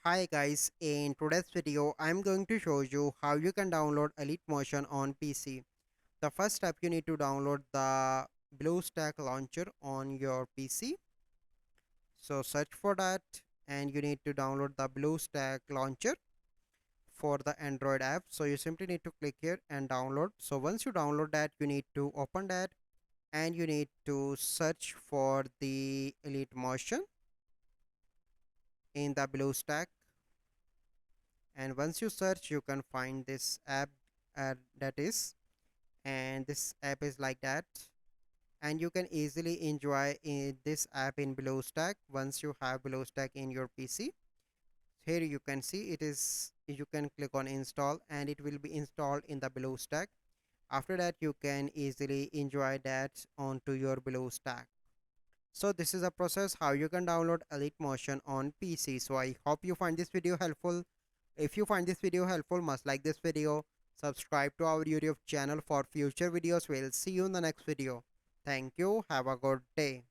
Hi guys, in today's video I'm going to show you how you can download Elite Motion on PC. The first step, you need to download the BlueStack launcher on your PC. So search for that and you need to download the BlueStack launcher for the Android app. So you simply need to click here and download. So once you download that, you need to open that and you need to search for the Elite Motion in the BlueStack. And once you search, you can find this app that is, and this app is like that, and you can easily enjoy this app in BlueStack once you have BlueStack in your PC. Here you can see it is, you can click on install and it will be installed in the BlueStack. After that you can easily enjoy that onto your BlueStack. So this is a process how you can download Elite Motion on PC. So I hope you find this video helpful. If you find this video helpful, must like this video, subscribe to our YouTube channel for future videos. We'll see you in the next video. Thank you. Have a good day.